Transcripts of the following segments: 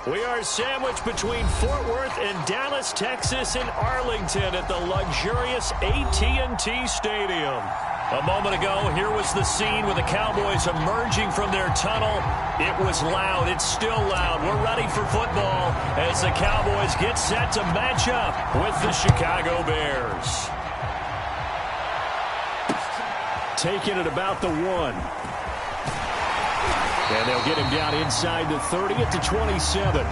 We are sandwiched between Fort Worth and Dallas, Texas, and Arlington at the luxurious AT&T Stadium. A moment ago, here was the scene with the Cowboys emerging from their tunnel. It was loud. It's still loud. We're ready for football as the Cowboys get set to match up with the Chicago Bears. Taking it about the 1. And they'll get him down inside the 30 at the 27.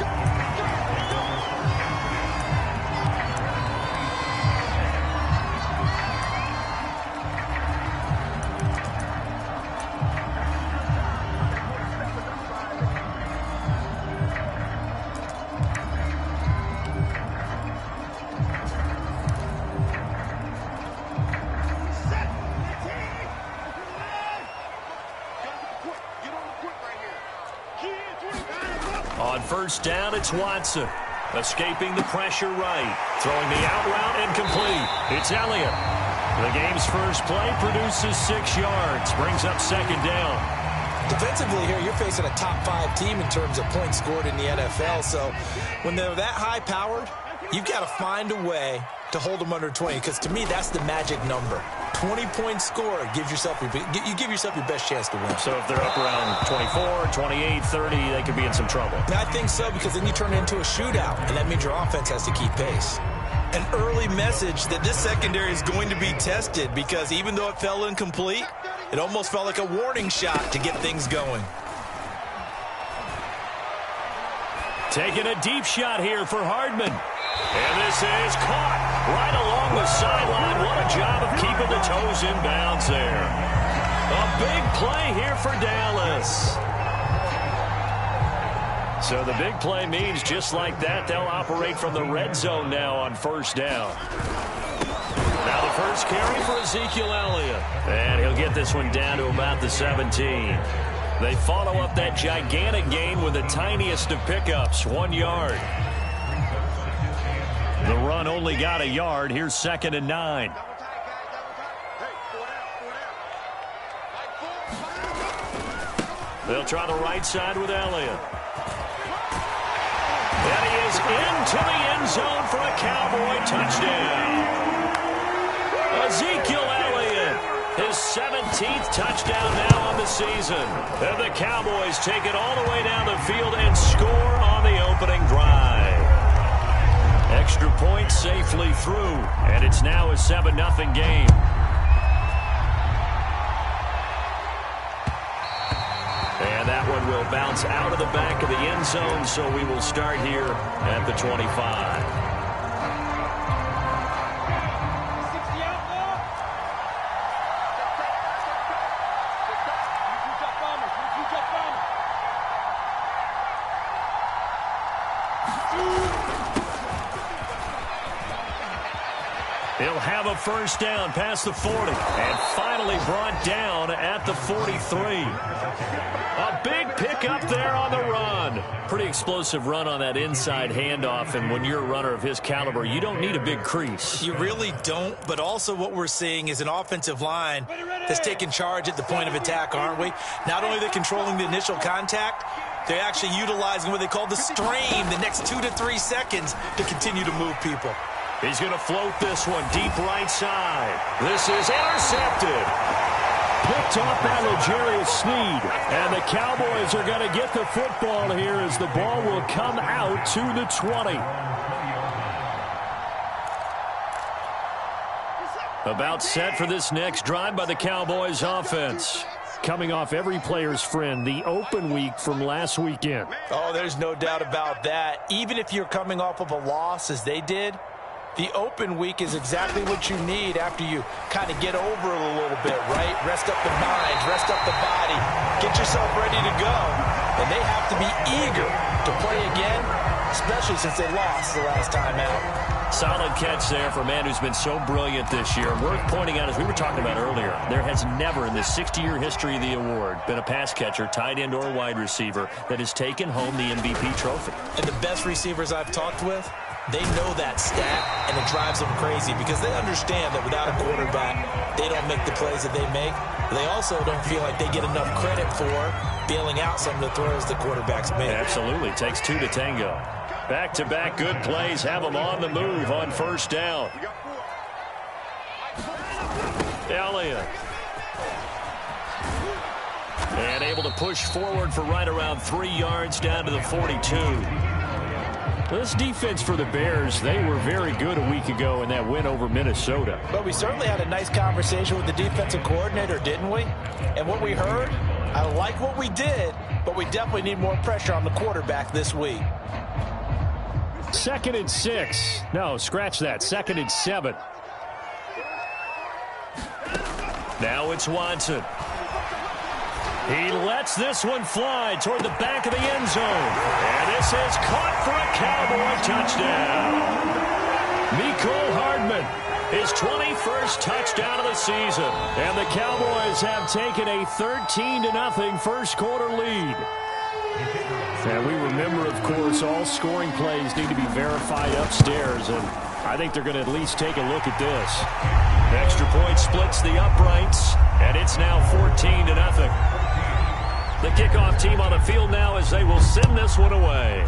On first down, it's Watson. Escaping the pressure right. Throwing the out route and complete. It's Elliott. The game's first play produces 6 yards. Brings up second down. Defensively here, you're facing a top 5 team in terms of points scored in the NFL. So when they're that high-powered, you've got to find a way to hold them under 20. Because to me, that's the magic number. 20 points scored gives yourself you give yourself your best chance to win. So if they're up around 24, 28, 30, they could be in some trouble. I think so, because then you turn it into a shootout, and that means your offense has to keep pace. An early message that this secondary is going to be tested, because even though it fell incomplete, it almost felt like a warning shot to get things going. Taking a deep shot here for Hardman. And this is caught right along the sideline. What a job of keeping the toes in bounds there. A big play here for Dallas. So the big play means just like that, they'll operate from the red zone now on first down. Now the first carry for Ezekiel Elliott. And he'll get this one down to about the 17. They follow up that gigantic gain with the tiniest of pickups, 1 yard. The run only got a yard. Here's 2nd and 9. They'll try the right side with Elliott. And he is into the end zone for a Cowboy touchdown. Ezekiel Elliott, his 17th touchdown now on the season. And the Cowboys take it all the way down the field and score on the opening drive. Extra point safely through, and it's now a 7-0 game. And that one will bounce out of the back of the end zone, so we will start here at the 25. He'll have a first down past the 40 and finally brought down at the 43. A big pickup there on the run. Pretty explosive run on that inside handoff, and when you're a runner of his caliber, you don't need a big crease. You really don't, but also what we're seeing is an offensive line that's taking charge at the point of attack, aren't we? Not only are they controlling the initial contact, they're actually utilizing what they call the strain the next 2 to 3 seconds to continue to move people. He's going to float this one deep right side. This is intercepted. Picked off by L'Jarius Sneed. And the Cowboys are going to get the football here as the ball will come out to the 20. About set for this next drive by the Cowboys offense. Coming off every player's friend, the open week from last weekend. Oh, there's no doubt about that. Even if you're coming off of a loss as they did, the open week is exactly what you need after you kind of get over it a little bit, right? Rest up the mind, rest up the body, get yourself ready to go. And they have to be eager to play again, especially since they lost the last time out. Solid catch there for a man who's been so brilliant this year. Worth pointing out, as we were talking about earlier, there has never in the 60-year history of the award been a pass catcher, tight end, or wide receiver that has taken home the MVP trophy. And the best receivers I've talked with, they know that stat, and it drives them crazy because they understand that without a quarterback, they don't make the plays that they make. They also don't feel like they get enough credit for bailing out some of the throws the quarterbacks make. Absolutely. Takes two to tango. Back-to-back good plays have them on the move on first down. Elliott. And able to push forward for right around 3 yards down to the 42. This defense for the Bears, they were very good a week ago in that win over Minnesota. But we certainly had a nice conversation with the defensive coordinator, didn't we? And what we heard, I like what we did, but we definitely need more pressure on the quarterback this week. 2nd and 6. No, scratch that. 2nd and 7. Now it's Watson. He lets this one fly toward the back of the end zone. And this is caught for a Cowboy touchdown. Mecole Hardman, his 21st touchdown of the season. And the Cowboys have taken a 13-0 first quarter lead. And we remember, of course, all scoring plays need to be verified upstairs. And I think they're going to at least take a look at this. Extra point splits the uprights. And it's now 14-0. The kickoff team on the field now as they will send this one away.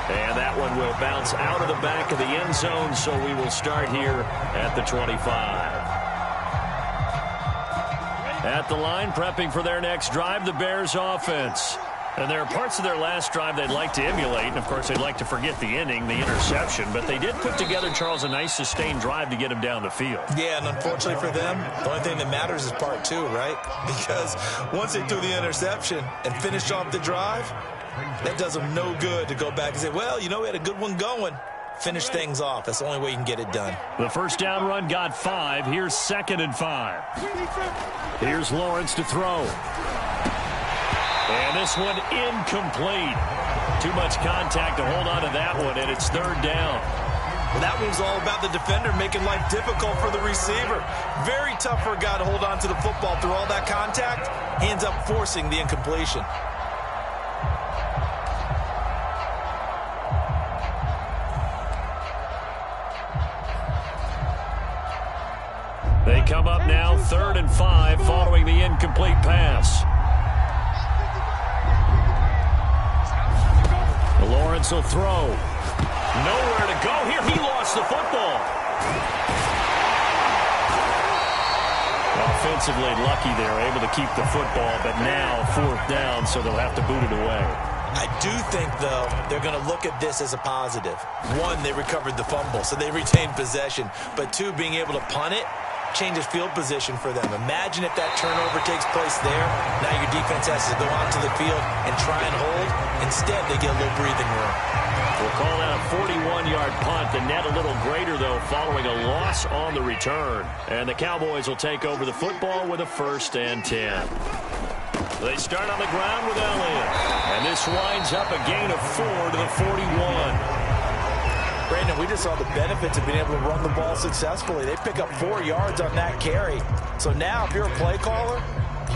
And that one will bounce out of the back of the end zone, so we will start here at the 25. At the line, prepping for their next drive, the Bears offense. And there are parts of their last drive they'd like to emulate. And, of course, they'd like to forget the ending, the interception. But they did put together, Charles, a nice sustained drive to get him down the field. Yeah, and unfortunately for them, the only thing that matters is part 2, right? Because once they threw the interception and finished off the drive, that does them no good to go back and say, well, you know, we had a good one going. Finish things off. That's the only way you can get it done. The first down run got 5. Here's 2nd and 5. Here's Lawrence to throw. And this one incomplete. Too much contact to hold on to that one, and it's 3rd down. Well, that one's all about the defender making life difficult for the receiver. Very tough for a guy to hold on to the football through all that contact. He ends up forcing the incompletion. They come up now 3rd and 5 following the incomplete pass. Lawrence will throw. Nowhere to go here. He lost the football. Offensively lucky there, able to keep the football, but now 4th down, so they'll have to boot it away. I do think, though, they're going to look at this as a positive. 1, they recovered the fumble, so they retained possession. But 2, being able to punt it changes field position for them. Imagine if that turnover takes place there. Now your defense has to go onto the field and try and hold. Instead, they get a little breathing room. We'll call that a 41-yard punt. The net a little greater, though, following a loss on the return. And the Cowboys will take over the football with a 1st and 10. They start on the ground with Elliott. And this winds up a gain of 4 to the 41. Brandon, we just saw the benefits of being able to run the ball successfully. They pick up 4 yards on that carry. So now, if you're a play caller,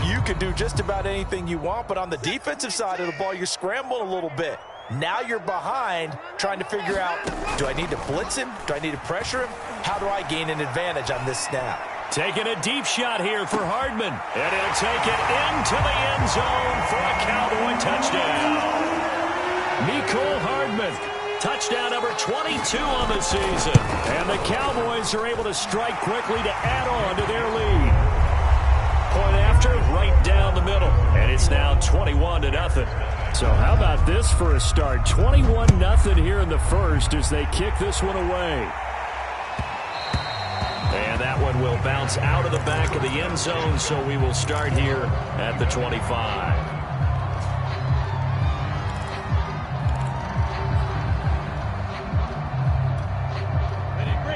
you can do just about anything you want. But on the defensive side of the ball, you're scrambling a little bit. Now you're behind, trying to figure out, do I need to blitz him? Do I need to pressure him? How do I gain an advantage on this snap? Taking a deep shot here for Hardman. And he'll take it into the end zone for a Cowboy touchdown. Mecole Hardman. Touchdown number 22 on the season. And the Cowboys are able to strike quickly to add on to their lead. Point after, right down the middle. And it's now 21-0. So how about this for a start? 21-0 here in the first as they kick this one away. And that one will bounce out of the back of the end zone, so we will start here at the 25.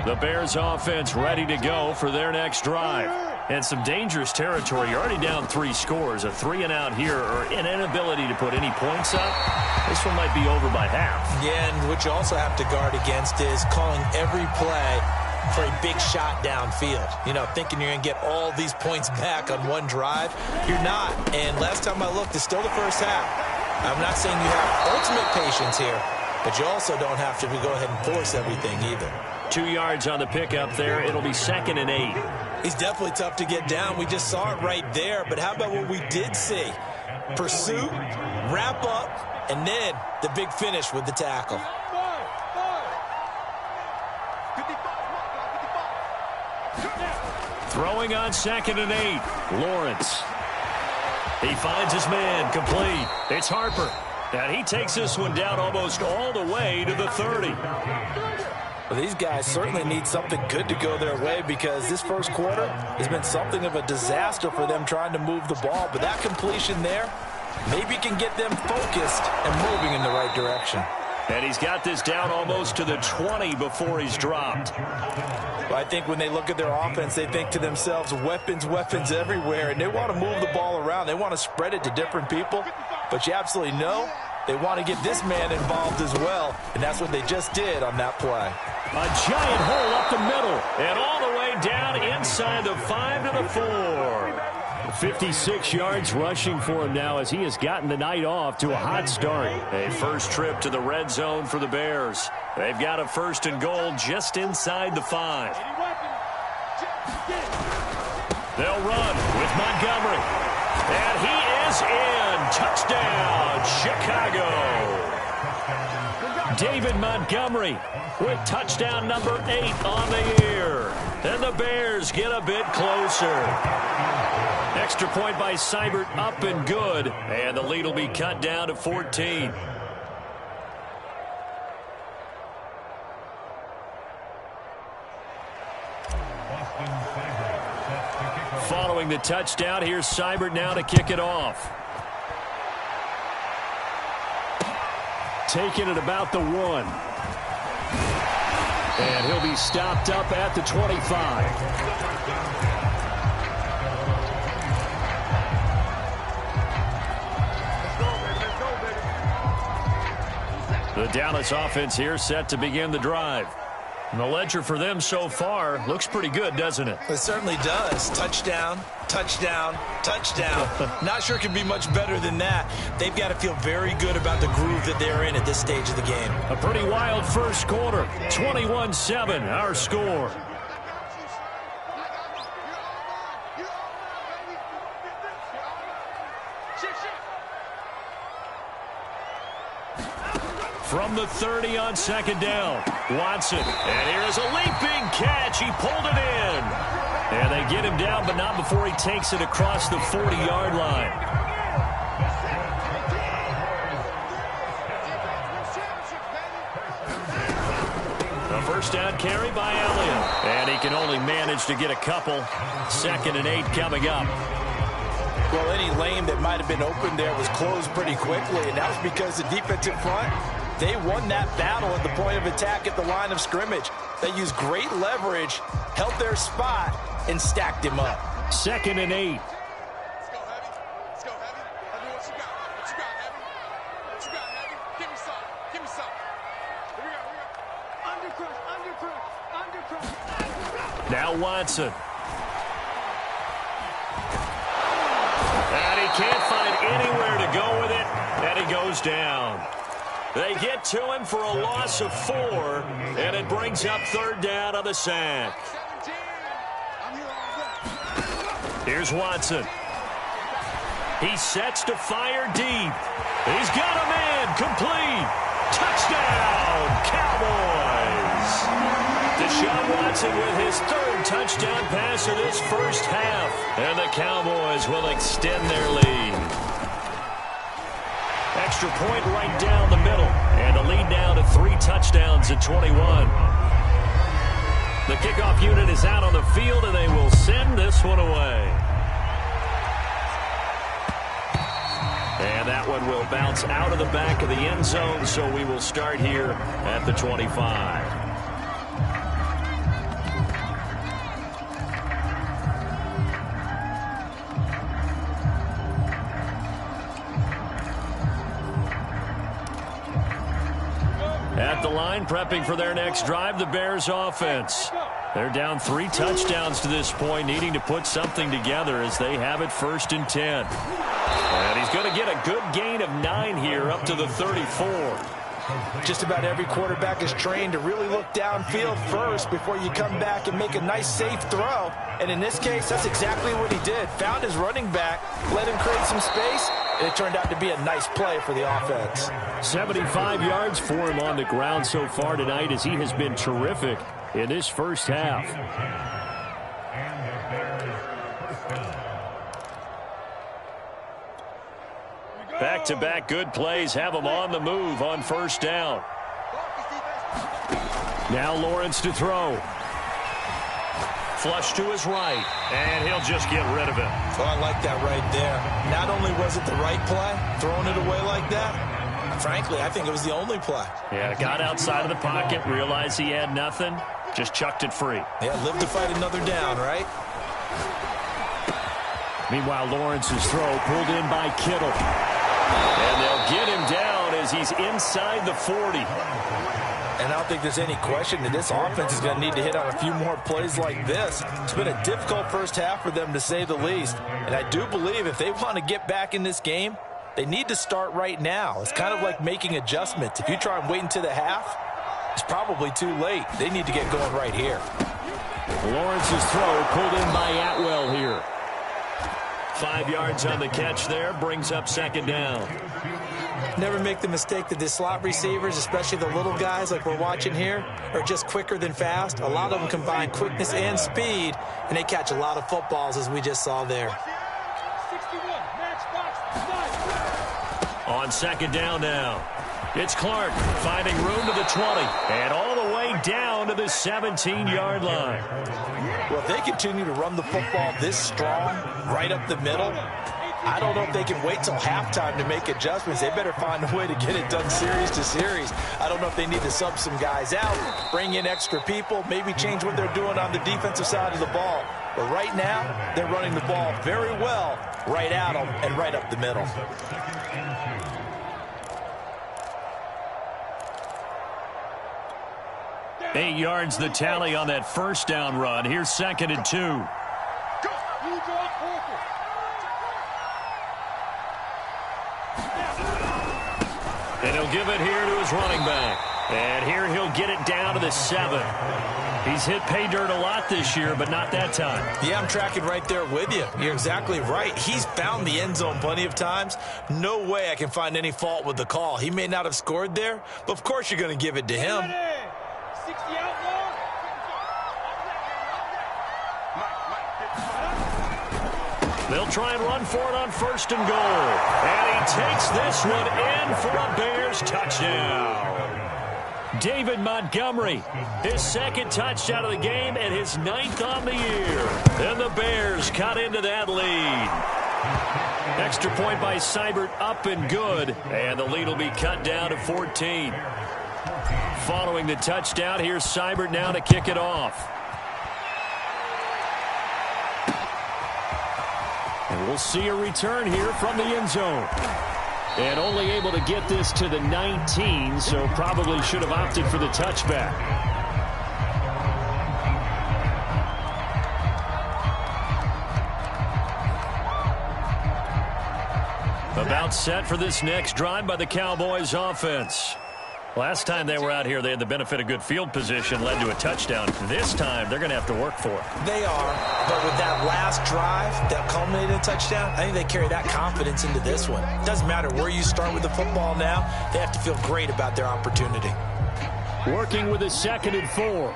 The Bears offense ready to go for their next drive. And some dangerous territory. You're already down 3 scores. A 3-and-out here or an inability to put any points up. This one might be over by half. Yeah, and what you also have to guard against is calling every play for a big shot downfield. You know, thinking you're going to get all these points back on one drive. You're not. And last time I looked, it's still the first half. I'm not saying you have ultimate patience here, but you also don't have to go ahead and force everything either. 2 yards on the pickup there. It'll be 2nd and 8. He's definitely tough to get down. We just saw it right there. But how about what we did see? Pursuit, wrap up, and then the big finish with the tackle. Throwing on 2nd and 8. Lawrence. He finds his man, complete. It's Harper. And he takes this one down almost all the way to the 30. Well, these guys certainly need something good to go their way because this first quarter has been something of a disaster for them trying to move the ball. But that completion there maybe can get them focused and moving in the right direction. And he's got this down almost to the 20 before he's dropped. Well, I think when they look at their offense, they think to themselves, weapons, weapons everywhere. And they want to move the ball around. They want to spread it to different people. But you absolutely know they want to get this man involved as well. And that's what they just did on that play. A giant hole up the middle. And all the way down inside the 5 to the 4. 56 yards rushing for him now as he has gotten the night off to a hot start. A first trip to the red zone for the Bears. They've got a 1st and goal just inside the 5. They'll run with Montgomery. And he is in. Touchdown, Chicago. David Montgomery with touchdown number 8 on the year. And the Bears get a bit closer. Extra point by Seibert, up and good. And the lead will be cut down to 14. Following the touchdown, here's Seibert now to kick it off. Taking it about the 1. And he'll be stopped up at the 25. The Dallas offense here set to begin the drive. And the ledger for them so far looks pretty good, doesn't it? It certainly does. Touchdown, touchdown, touchdown. Not sure it can be much better than that. They've got to feel very good about the groove that they're in at this stage of the game. A pretty wild first quarter. 21-7, our score. From the 30 on 2nd down, Watson. And here is a leaping catch. He pulled it in. And they get him down, but not before he takes it across the 40-yard line. A first down carry by Elliott. And he can only manage to get a couple. 2nd and 8 coming up. Well, any lane that might have been open there was closed pretty quickly, and that was because the defensive front, they won that battle at the point of attack at the line of scrimmage. They used great leverage, held their spot, and stacked him up. 2nd and 8. Let's go, Heavy. Let's go, Heavy. I mean, what you got? What you got, Heavy? What you got, Heavy? Give me some. Give me some. Here we go. Here we go. Undercrush, undercrush, undercrush. Now Watson. And he can't find anywhere to go with it, and he goes down. They get to him for a loss of 4, and it brings up 3rd down on the sack. Here's Watson. He sets to fire deep. He's got a man, complete. Touchdown, Cowboys. Deshaun Watson with his 3rd touchdown pass of this first half. And the Cowboys will extend their lead. Extra point right down the middle. And the lead down to 3 touchdowns at 21. The kickoff unit is out on the field, and they will send this one away. And that one will bounce out of the back of the end zone, so we will start here at the 25. At the line, prepping for their next drive, the Bears offense. They're down 3 touchdowns to this point, needing to put something together as they have it 1st and 10. And he's going to get a good gain of 9 here up to the 34. Just about every quarterback is trained to really look downfield first before you come back and make a nice, safe throw. And in this case, that's exactly what he did. Found his running back, let him create some space, and it turned out to be a nice play for the offense. 75 yards for him on the ground so far tonight as he has been terrific in this first half. Back-to-back good plays have him on the move on first down. Now Lawrence to throw. Flush to his right, and he'll just get rid of it. Oh, I like that right there. Not only was it the right play, throwing it away like that, frankly, I think it was the only play. Yeah, got outside of the pocket, realized he had nothing, just chucked it free. Yeah, live to fight another down, right? Meanwhile, Lawrence's throw pulled in by Kittle. And they'll get him down as he's inside the 40. And I don't think there's any question that this offense is going to need to hit on a few more plays like this. It's been a difficult first half for them, to say the least. And I do believe if they want to get back in this game, they need to start right now. It's kind of like making adjustments. If you try and wait until the half, it's probably too late. They need to get going right here. Lawrence's throw pulled in by Atwell here. 5 yards on the catch there, brings up second down. Never make the mistake that the slot receivers, especially the little guys like we're watching here, are just quicker than fast. A lot of them combine quickness and speed, and they catch a lot of footballs, as we just saw there. On second down now, it's Clark finding room to the 20 and all the way down to the 17-yard line. Well, if they continue to run the football this strong, right up the middle, I don't know if they can wait till halftime to make adjustments. They better find a way to get it done series to series. I don't know if they need to sub some guys out, bring in extra people, maybe change what they're doing on the defensive side of the ball. But right now, they're running the ball very well right at them and right up the middle. Eight yards the tally on that first down run. Here's second and 2. And he'll give it here to his running back. And here he'll get it down to the 7. He's hit pay dirt a lot this year, but not that time. Yeah, I'm tracking right there with you. You're exactly right. He's found the end zone plenty of times. No way I can find any fault with the call. He may not have scored there, but of course you're going to give it to him. They'll try and run for it on first and goal. And he takes this one in for a Bears touchdown. David Montgomery, his second touchdown of the game and his 9th on the year. And the Bears cut into that lead. Extra point by Seibert, up and good. And the lead will be cut down to 14. Following the touchdown, here's Seibert now to kick it off. And we'll see a return here from the end zone. And only able to get this to the 19, so probably should have opted for the touchback. About set for this next drive by the Cowboys offense. Last time they were out here, they had the benefit of good field position, led to a touchdown. This time, they're going to have to work for it. They are, but with that last drive that culminated in a touchdown, I think they carry that confidence into this one. It doesn't matter where you start with the football now. They have to feel great about their opportunity. Working with a 2nd and 4.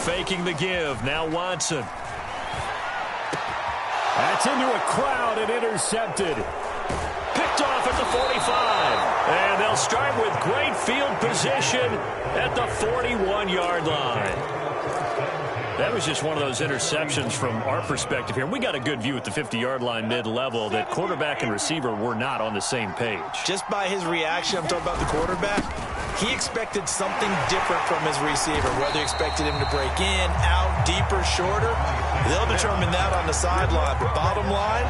Faking the give. Now Watson. That's into a crowd and intercepted. Picked off at the 45. And they'll start with great field position at the 41-yard line. That was just one of those interceptions from our perspective here. We got a good view at the 50-yard line mid-level that quarterback and receiver were not on the same page. Just by his reaction, I'm talking about the quarterback, he expected something different from his receiver, whether he expected him to break in, out, deeper, shorter. They'll determine that on the sideline. But bottom line,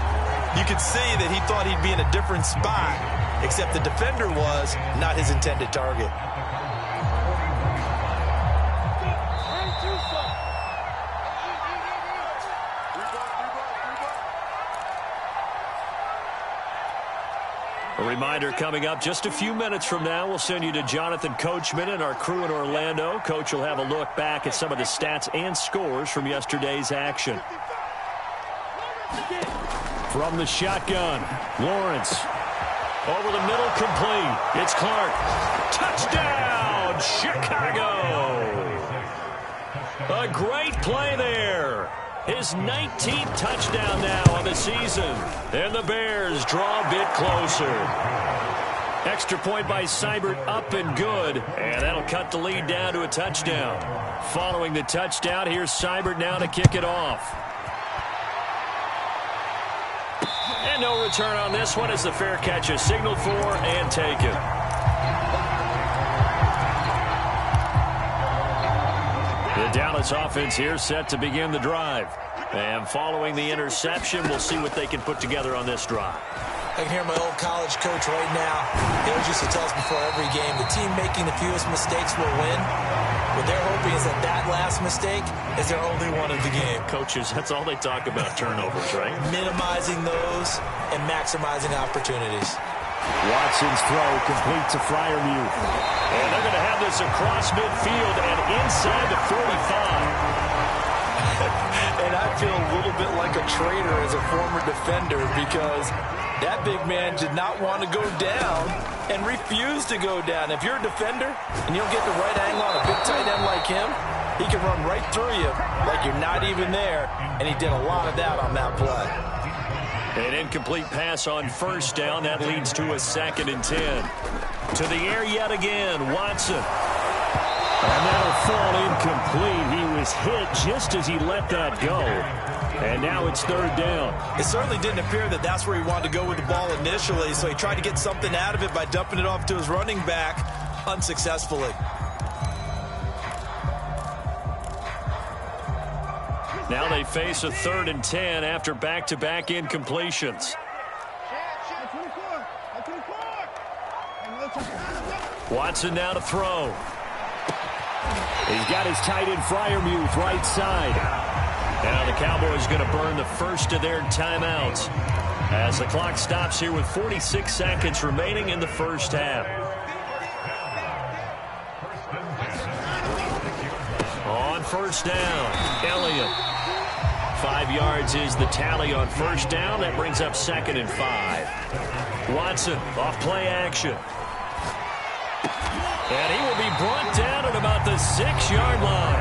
you could see that he thought he'd be in a different spot, except the defender was not his intended target. Reminder coming up just a few minutes from now. We'll send you to Jonathan Coachman and our crew in Orlando. Coach will have a look back at some of the stats and scores from yesterday's action. From the shotgun, Lawrence. Over the middle, complete. It's Clark. Touchdown, Chicago. A great play there. His 19th touchdown now on the season. And the Bears draw a bit closer. Extra point by Seibert, up and good. And that'll cut the lead down to a touchdown. Following the touchdown, here's Seibert now to kick it off. And no return on this one as the fair catch is signaled for and taken. The Dallas offense here set to begin the drive. And following the interception, we'll see what they can put together on this drive. I can hear my old college coach right now. He always used to tell us before every game, the team making the fewest mistakes will win. What they're hoping is that last mistake is their only one of the game. Coaches, that's all they talk about, turnovers, right? Minimizing those and maximizing opportunities. Watson's throw complete to Freiermuth. And they're going to have this across midfield and inside the 45. And I feel a little bit like a traitor as a former defender because that big man did not want to go down and refused to go down. If you're a defender and you don't get the right angle on a big tight end like him, he can run right through you like you're not even there, and he did a lot of that on that play. An incomplete pass on first down. That leads to a 2nd and 10. To the air yet again, Watson. And that'll fall incomplete. He was hit just as he let that go. And now it's 3rd down. It certainly didn't appear that that's where he wanted to go with the ball initially, so he tried to get something out of it by dumping it off to his running back unsuccessfully. Now they face a 3rd and 10 after back-to-back incompletions. Watson now to throw. He's got his tight end Freiermuth right side. Now the Cowboys going to burn the first of their timeouts as the clock stops here with 46 seconds remaining in the first half. On first down, Elliott. 5 yards is the tally on first down. That brings up 2nd and 5. Watson off play action. And he will be brought down at about the 6-yard line.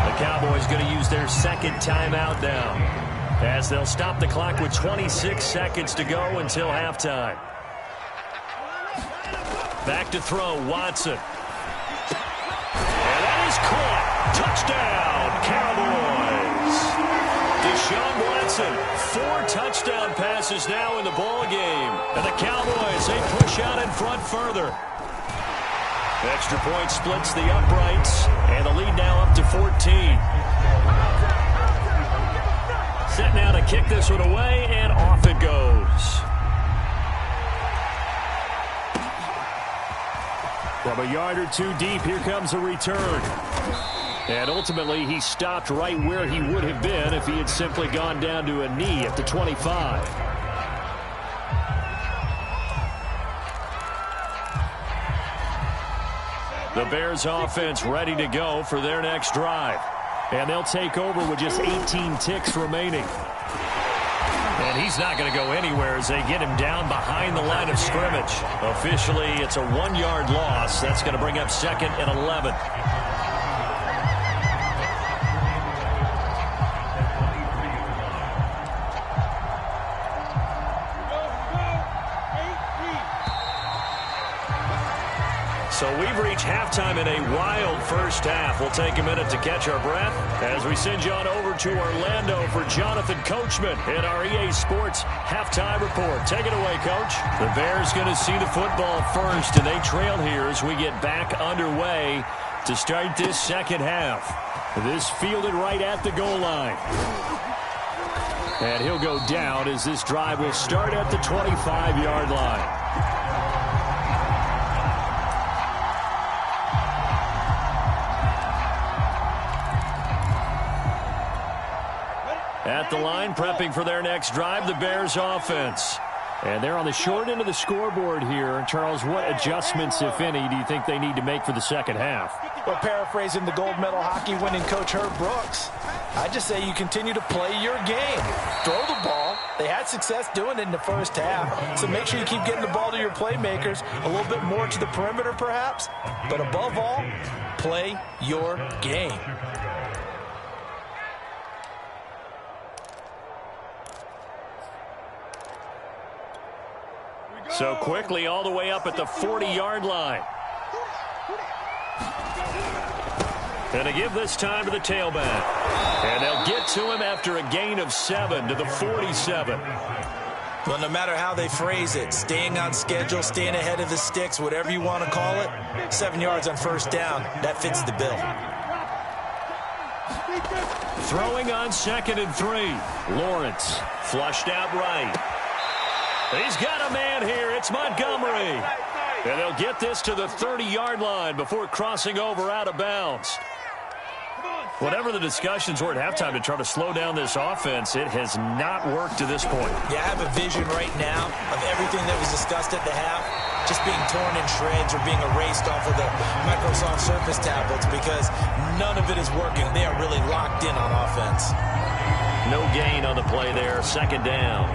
The Cowboys going to use their 2nd timeout now as they'll stop the clock with 26 seconds to go until halftime. Back to throw, Watson. And that is caught. Touchdown, Cowboys. Deshaun Watson, 4 touchdown passes now in the ball game. And the Cowboys, they push out in front further. Extra point splits the uprights, and the lead now up to 14. Set now to kick this one away, and off it goes. From a yard or two deep, here comes a return. And ultimately, he stopped right where he would have been if he had simply gone down to a knee at the 25. The Bears offense ready to go for their next drive. And they'll take over with just 18 ticks remaining. And he's not going to go anywhere as they get him down behind the line of scrimmage. Officially, it's a 1-yard loss. That's going to bring up 2nd and 11. So we've reached halftime in a wild first half. We'll take a minute to catch our breath as we send you on over to Orlando for Jonathan Coachman in our EA Sports halftime report. Take it away, Coach. The Bears going to see the football first, and they trail here as we get back underway to start this second half. This fielded right at the goal line. And he'll go down as this drive will start at the 25-yard line. At the line, prepping for their next drive, the Bears offense. And they're on the short end of the scoreboard here. Charles, what adjustments, if any, do you think they need to make for the second half? Well, paraphrasing the gold medal hockey winning coach Herb Brooks, I just say you continue to play your game. Throw the ball. They had success doing it in the first half, so make sure you keep getting the ball to your playmakers, a little bit more to the perimeter perhaps, but above all, play your game. So quickly all the way up at the 40-yard line. And to give this time to the tailback. And they'll get to him after a gain of 7 to the 47. Well, no matter how they phrase it, staying on schedule, staying ahead of the sticks, whatever you want to call it, 7 yards on first down, that fits the bill. Throwing on 2nd and 3. Lawrence flushed out right. He's got a man here. It's Montgomery. And they'll get this to the 30-yard line before crossing over out of bounds. Whatever the discussions were at halftime to try to slow down this offense, it has not worked to this point. Yeah, I have a vision right now of everything that was discussed at the half just being torn in shreds or being erased off of the Microsoft Surface tablets because none of it is working. They are really locked in on offense. No gain on the play there. 2nd down.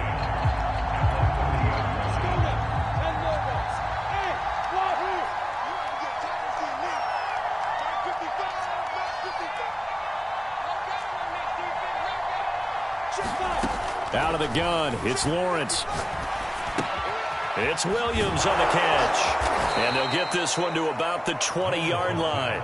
Out of the gun, it's Lawrence. It's Williams on the catch. And they'll get this one to about the 20-yard line.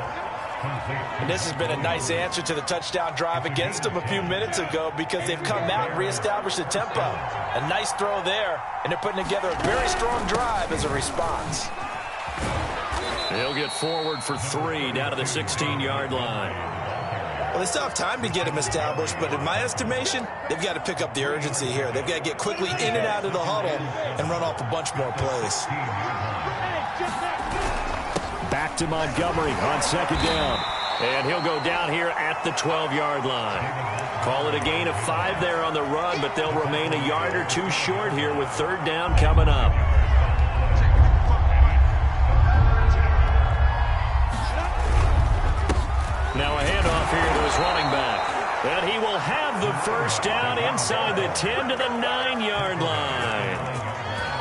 And this has been a nice answer to the touchdown drive against them a few minutes ago because they've come out and reestablished the tempo. A nice throw there, and they're putting together a very strong drive as a response. They'll get forward for 3 down to the 16-yard line. Well, they still have time to get him established, but in my estimation, they've got to pick up the urgency here. They've got to get quickly in and out of the huddle and run off a bunch more plays. Back to Montgomery on 2nd down. And he'll go down here at the 12-yard line. Call it a gain of 5 there on the run, but they'll remain a yard or 2 short here with 3rd down coming up. Now a handoff here to his running back. And he will have the first down inside the 10 to the 9-yard line.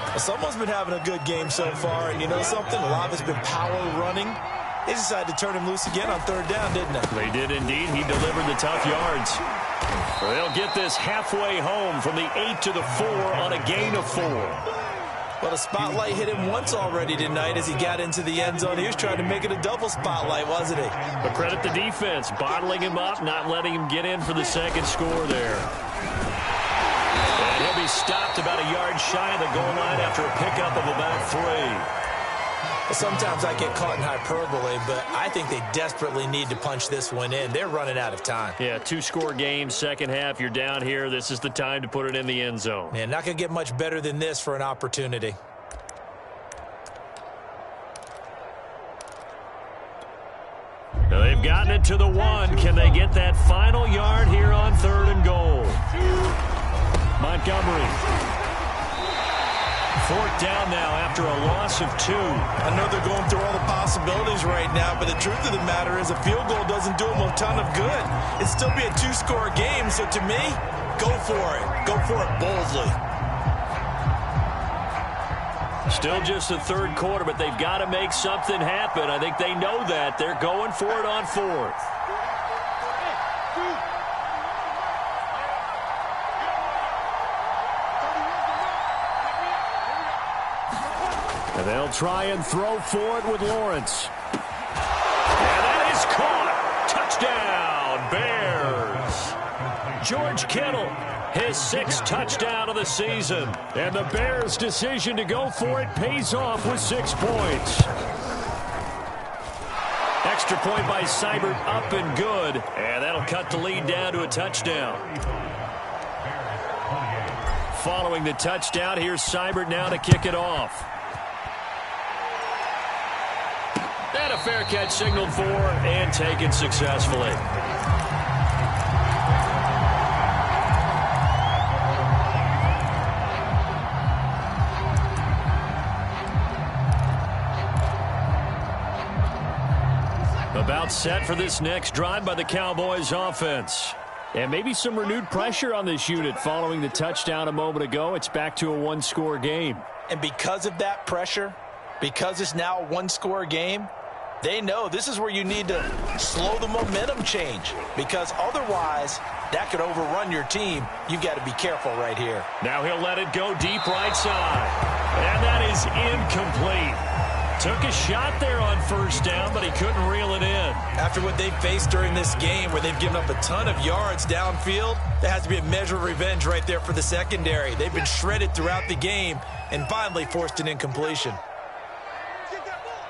Well, someone's been having a good game so far, and you know something? A lot of it's been power running. They decided to turn him loose again on 3rd down, didn't they? They did indeed. He delivered the tough yards. They'll get this halfway home from the 8 to the 4 on a gain of 4. Well, the spotlight hit him once already tonight as he got into the end zone. He was trying to make it a double spotlight, wasn't he? But credit the defense, bottling him up, not letting him get in for the 2nd score there. And he'll be stopped about a yard shy of the goal line after a pickup of about 3. Well, sometimes I get caught in hyperbole, but I think they desperately need to punch this one in. They're running out of time. Yeah, 2-score game, second half. You're down here. This is the time to put it in the end zone. Man, not going to get much better than this for an opportunity. Now they've gotten it to the 1. Can they get that final yard here on 3rd and goal? Montgomery. 4th down now after a loss of 2. I know they're going through all the possibilities right now, but the truth of the matter is a field goal doesn't do them a ton of good. It'd still be a 2-score game, so to me, go for it. Go for it boldly. Still just the 3rd quarter, but they've got to make something happen. I think they know that. They're going for it on 4th. And they'll try and throw for it with Lawrence. And that is caught. Touchdown, Bears. George Kittle, his 6th touchdown of the season. And the Bears' decision to go for it pays off with 6 points. Extra point by Seibert, up and good. And that'll cut the lead down to a touchdown. Following the touchdown, here's Seibert now to kick it off. And a fair catch signaled for and taken successfully. about set for this next drive by the Cowboys offense. And maybe some renewed pressure on this unit following the touchdown a moment ago. It's back to a one-score game. And because of that pressure, because it's now a one-score game, they know this is where you need to slow the momentum change, because otherwise that could overrun your team. You've got to be careful right here. Now he'll let it go deep right side. And that is incomplete. Took a shot there on first down, but he couldn't reel it in. After what they've faced during this game, where they've given up a ton of yards downfield, there has to be a measure of revenge right there for the secondary. They've been shredded throughout the game and finally forced an incompletion. Get that ball.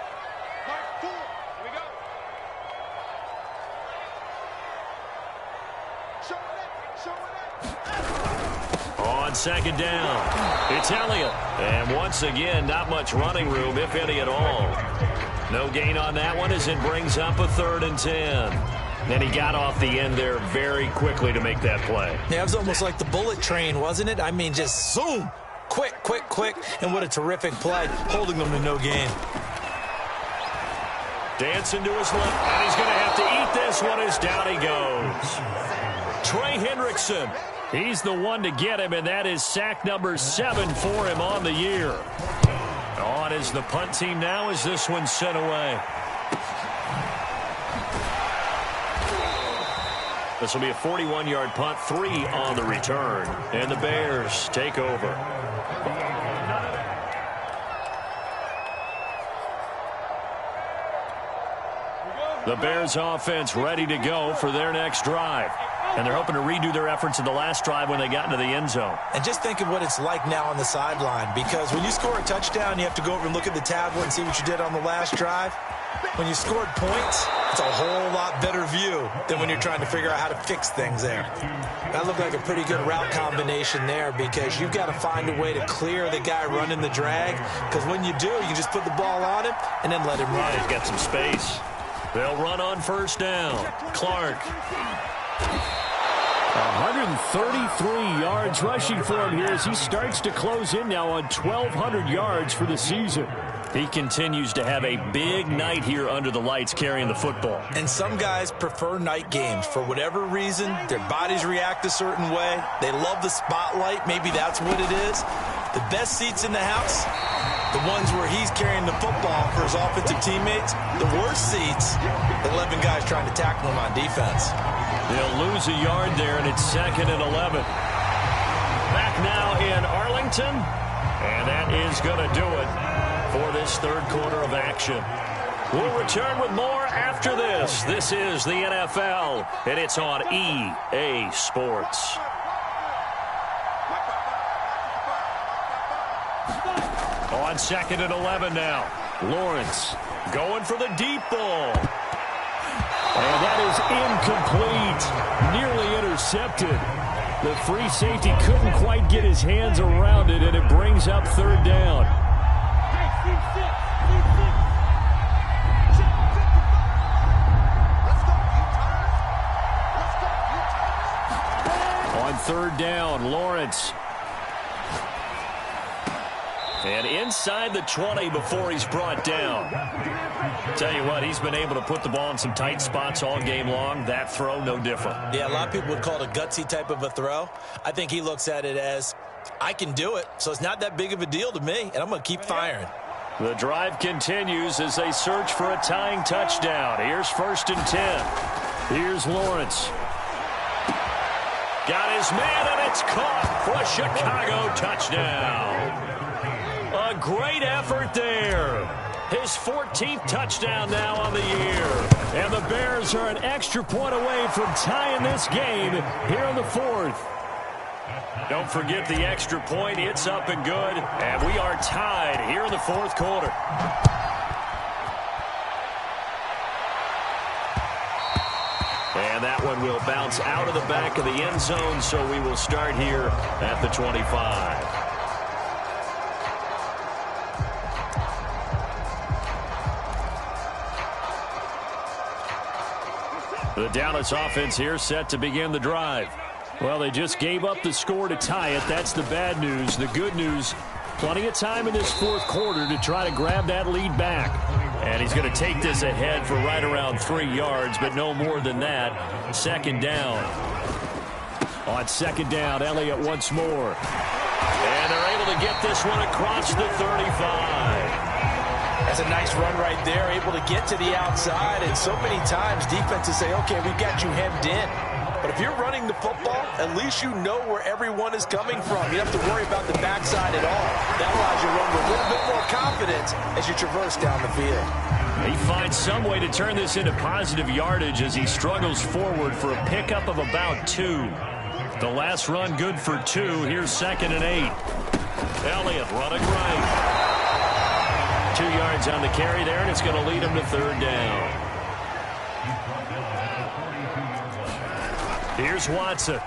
Mark 4. Here we go. Show it up. Show it up. On second down, it's Elliott. And once again, not much running room, if any at all. No gain on that one as it brings up a 3rd and 10. And he got off the end there very quickly to make that play. Yeah, it was almost like the bullet train, wasn't it? I mean, just zoom. Quick, quick, quick. And what a terrific play, holding them to no gain. Dancing to his left, and he's going to have to eat this one as down he goes. Trey Hendrickson. He's the one to get him, and that is sack number 7 for him on the year. On is the punt team now as this one's sent away. This will be a 41-yard punt, 3 on the return, and the Bears take over. The Bears offense ready to go for their next drive. And they're hoping to redo their efforts in the last drive when they got into the end zone. And just think of what it's like now on the sideline, because when you score a touchdown, you have to go over and look at the tablet and see what you did on the last drive. When you scored points, it's a whole lot better view than when you're trying to figure out how to fix things there. That looked like a pretty good route combination there, because you've got to find a way to clear the guy running the drag, because when you do, you can just put the ball on him and then let him run. He's got some space. They'll run on first down. Clark. 133 yards rushing for him here as he starts to close in now on 1,200 yards for the season. He continues to have a big night here under the lights carrying the football. And some guys prefer night games. For whatever reason, their bodies react a certain way. They love the spotlight. Maybe that's what it is. The best seats in the house, the ones where he's carrying the football for his offensive teammates. The worst seats, 11 guys trying to tackle him on defense. They'll lose a yard there, and it's 2nd and 11. Back now in Arlington, and that is going to do it for this third quarter of action. We'll return with more after this. This is the NFL, and it's on EA Sports. On 2nd and 11 now. Lawrence going for the deep ball. And that is incomplete. Nearly intercepted. The free safety couldn't quite get his hands around it, and it brings up 3rd down. On 3rd down, Lawrence. And inside the 20 before he's brought down. Tell you what, he's been able to put the ball in some tight spots all game long. That throw, no different. Yeah, a lot of people would call it a gutsy type of a throw. I think he looks at it as, I can do it, so it's not that big of a deal to me, and I'm going to keep firing. The drive continues as they search for a tying touchdown. Here's 1st and 10. Here's Lawrence. Got his man, and it's caught for a Chicago touchdown. A great effort there. His 14th touchdown now on the year. And the Bears are an extra point away from tying this game here in the 4th. Don't forget the extra point. It's up and good. And we are tied here in the 4th quarter. And that one will bounce out of the back of the end zone, so we will start here at the 25. The Dallas offense here set to begin the drive. Well, they just gave up the score to tie it. That's the bad news. The good news, plenty of time in this 4th quarter to try to grab that lead back. And he's going to take this ahead for right around 3 yards, but no more than that. Second down. On second down, Elliott once more. And they're able to get this one across the 35. That's a nice run right there, able to get to the outside. And so many times defenses say, okay, we've got you hemmed in. But if you're running the football, at least you know where everyone is coming from. You don't have to worry about the backside at all. That allows you to run with a little bit more confidence as you traverse down the field. He finds some way to turn this into positive yardage as he struggles forward for a pickup of about 2. The last run good for 2. Here's 2nd and 8. Elliott running right. 2 yards on the carry there, and it's going to lead him to 3rd down. Here's Watson. And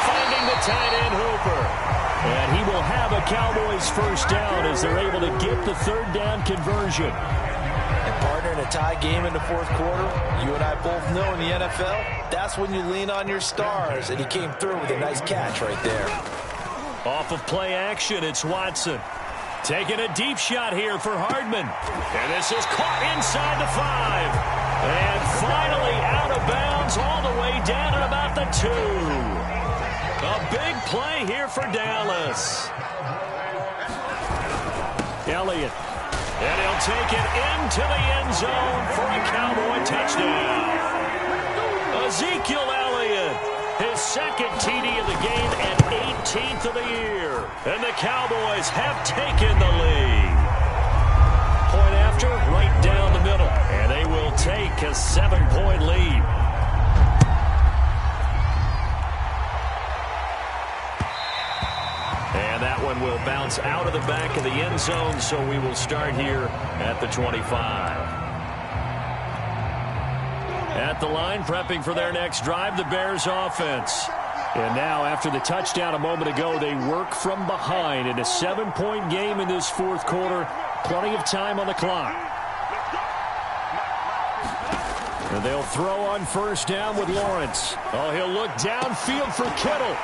finding the tight end Hooper. And he will have a Cowboys first down as they're able to get the 3rd down conversion. And partner, in a tie game in the 4th quarter, you and I both know in the NFL, that's when you lean on your stars. And he came through with a nice catch right there. Off of play action, it's Watson. Taking a deep shot here for Hardman. And this is caught inside the 5. And finally out of bounds all the way down at about the 2. A big play here for Dallas. Elliott. And he'll take it into the end zone for a Cowboy touchdown. Ezekiel Elliott, his 2nd TD of the game and 18th of the year. And the Cowboys have taken the lead. Point after, right down the middle. And they will take a 7-point lead. And that one will bounce out of the back of the end zone, so we will start here at the 25. At the line, prepping for their next drive, the Bears offense. And now, after the touchdown a moment ago, they work from behind in a 7-point game in this 4th quarter. Plenty of time on the clock. And they'll throw on first down with Lawrence. Oh, he'll look downfield for Kittle.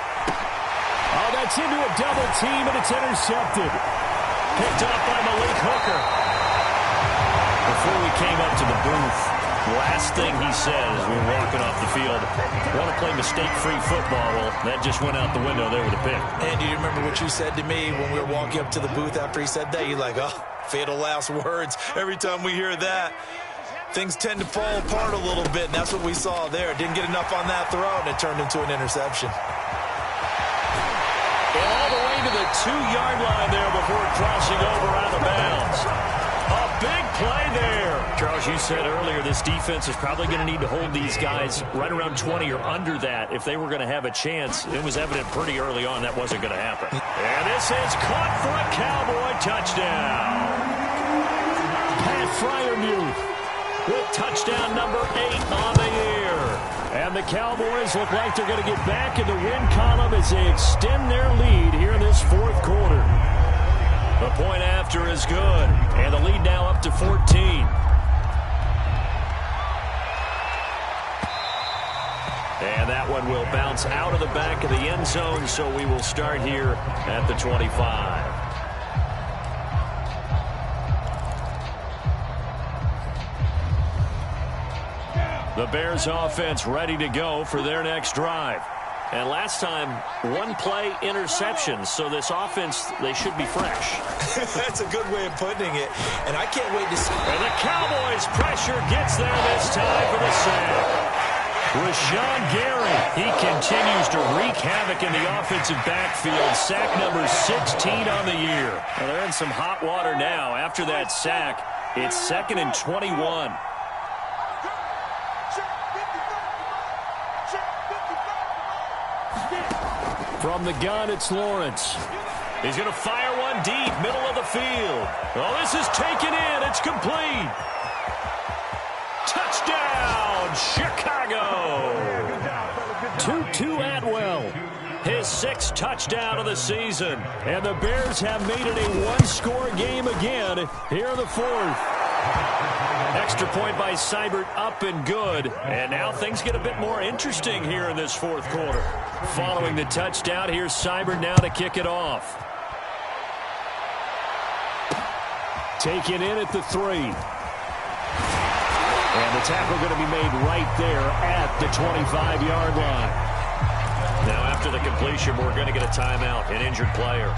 Oh, that's into a double team, and it's intercepted. Picked off by Malik Hooker. Before we came up to the booth, last thing he said as we were walking off the field, want to play mistake-free football. Well, that just went out the window there with a pick. And do you remember what you said to me when we were walking up to the booth after he said that? You're like, oh, fatal last words. Every time we hear that, things tend to fall apart a little bit, and that's what we saw there. Didn't get enough on that throw, and it turned into an interception. And all the way to the 2-yard line there before crossing over out of bounds. A big play there. Charles, you said earlier this defense is probably going to need to hold these guys right around 20 or under that if they were going to have a chance. It was evident pretty early on that wasn't going to happen. And this is caught for a Cowboy touchdown. Pat Freiermuth with touchdown number 8 on the year. And the Cowboys look like they're going to get back in the win column as they extend their lead here in this 4th quarter. The point after is good, and the lead now up to 14. And that one will bounce out of the back of the end zone, so we will start here at the 25. The Bears offense ready to go for their next drive. And last time, 1-play interception. So this offense, they should be fresh. That's a good way of putting it. And I can't wait to see. And the Cowboys pressure gets there this time for the sack. Rashawn Gary, he continues to wreak havoc in the offensive backfield. Sack number 16 on the year. Well, they're in some hot water now. After that sack, it's 2nd and 21. From the gun, it's Lawrence. He's going to fire one deep, middle of the field. Oh, this is taken in. It's complete. Touchdown, Chicago. Tutu Atwell, his 6th touchdown of the season. And the Bears have made it a 1-score game again here in the 4th. Extra point by Seibert, up and good. And now things get a bit more interesting here in this 4th quarter. Following the touchdown, here's Seibert now to kick it off. Taken in at the 3. And the tackle going to be made right there at the 25-yard line. Now, after the completion, we're going to get a timeout, an injured player.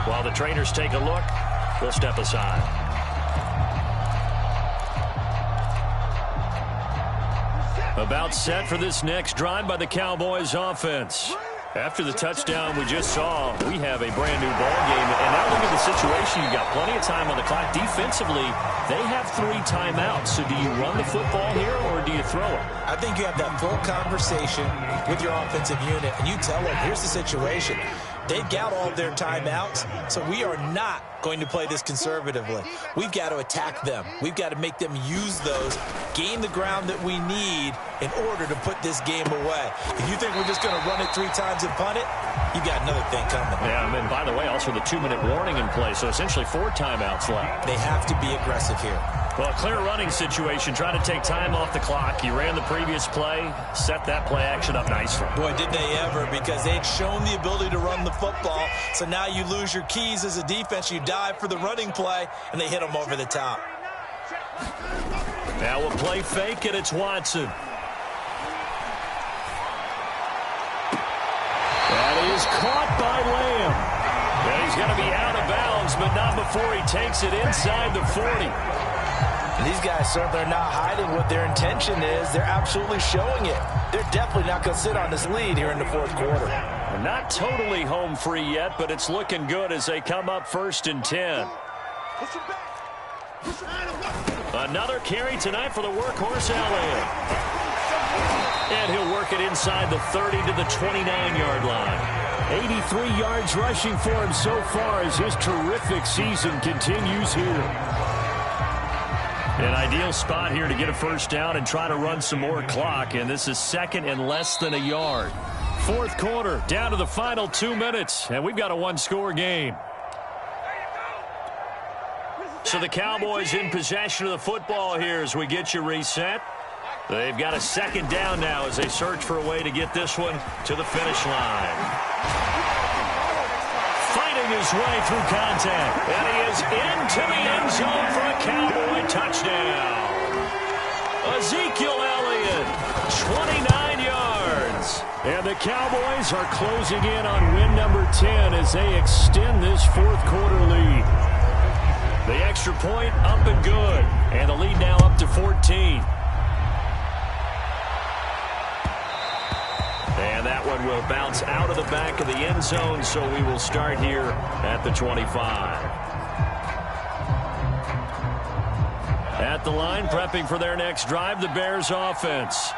While the trainers take a look, we'll step aside. About set for this next drive by the Cowboys offense. After the touchdown we just saw, we have a brand-new ball game. And now look at the situation. You've got plenty of time on the clock. Defensively, they have 3 timeouts. So do you run the football here or do you throw it? I think you have that full conversation with your offensive unit, and you tell them, here's the situation. They've got all of their timeouts, so we are not going to play this conservatively. We've got to attack them. We've got to make them use those, gain the ground that we need in order to put this game away. If you think we're just going to run it 3 times and punt it, you got another thing coming. Yeah, and by the way, also the 2-minute warning in play, so essentially 4 timeouts left. They have to be aggressive here. Well, a clear running situation, trying to take time off the clock. He ran the previous play, set that play action up nicely. Boy, did they ever, because they'd shown the ability to run the football. So now you lose your keys as a defense. You dive for the running play, and they hit them over the top. Now we'll play fake, and it's Watson. That is caught by Lamb. And he's going to be out of bounds, but not before he takes it inside the 40. These guys certainly are not hiding what their intention is. They're absolutely showing it. They're definitely not going to sit on this lead here in the 4th quarter. Not totally home free yet, but it's looking good as they come up 1st and 10. Another carry tonight for the workhorse Elliott. And he'll work it inside the 30 to the 29-yard line. 83 yards rushing for him so far as his terrific season continues here. An ideal spot here to get a first down and try to run some more clock. And this is 2nd and less than a yard. 4th quarter, down to the final 2 minutes. And we've got a 1-score game. So the Cowboys in possession of the football here as we get you reset. They've got a 2nd down now as they search for a way to get this one to the finish line. Fighting his way through contact. And he is into the end zone for a Cowboy touchdown. Ezekiel Elliott, 29 yards. And the Cowboys are closing in on win number 10 as they extend this 4th quarter lead. The extra point up and good. And the lead now up to 14. And that one will bounce out of the back of the end zone, so we will start here at the 25. At the line, prepping for their next drive, the Bears offense.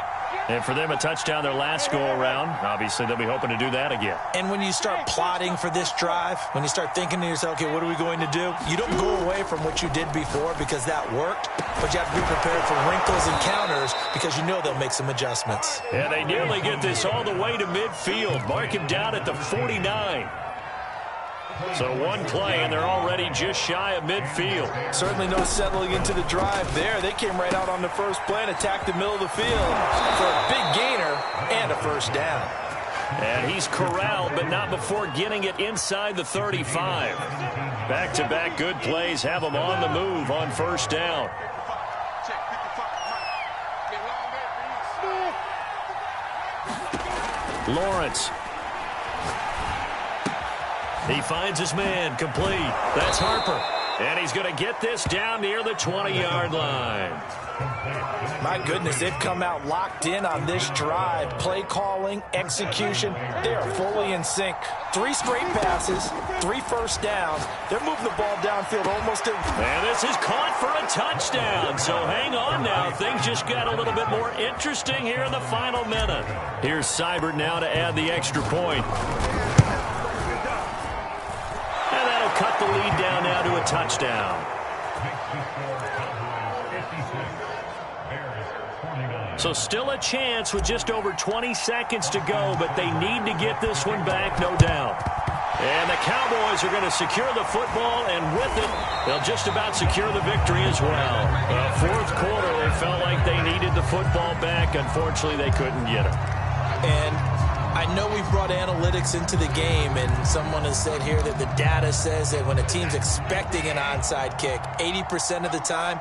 And for them, a touchdown their last go-around. Obviously, they'll be hoping to do that again. And when you start plotting for this drive, when you start thinking to yourself, okay, what are we going to do? You don't go away from what you did before because that worked, but you have to be prepared for wrinkles and counters because you know they'll make some adjustments. And they nearly get this all the way to midfield. Mark him down at the 49. So one play, and they're already just shy of midfield. Certainly not settling into the drive there. They came right out on the first play and attacked the middle of the field for a big gainer and a first down. And he's corralled, but not before getting it inside the 35. Back-to-back good plays have him on the move on first down. Lawrence. He finds his man, complete. That's Harper. And he's going to get this down near the 20-yard line. My goodness, they've come out locked in on this drive. Play calling, execution, they are fully in sync. 3 straight passes, 3 first downs. They're moving the ball downfield almost at... And this is caught for a touchdown. So hang on now. Things just got a little bit more interesting here in the final minute. Here's Seibert now to add the extra point. Cut the lead down now to a touchdown. So still a chance with just over 20 seconds to go, but they need to get this one back, no doubt. And the Cowboys are going to secure the football, and with it, they'll just about secure the victory as well. 4th quarter, they felt like they needed the football back. Unfortunately, they couldn't get it. And I know we've brought analytics into the game, and someone has said here that the data says that when a team's expecting an onside kick, 80% of the time,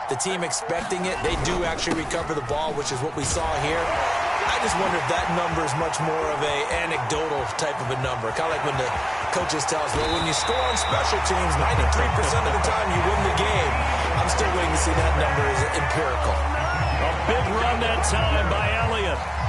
the team expecting it, they do actually recover the ball, which is what we saw here. I just wonder if that number is much more of a anecdotal type of a number. Kind of like when the coaches tell us, well, when you score on special teams, 93% of the time you win the game. I'm still waiting to see that number is empirical. A big run that time by Elliott.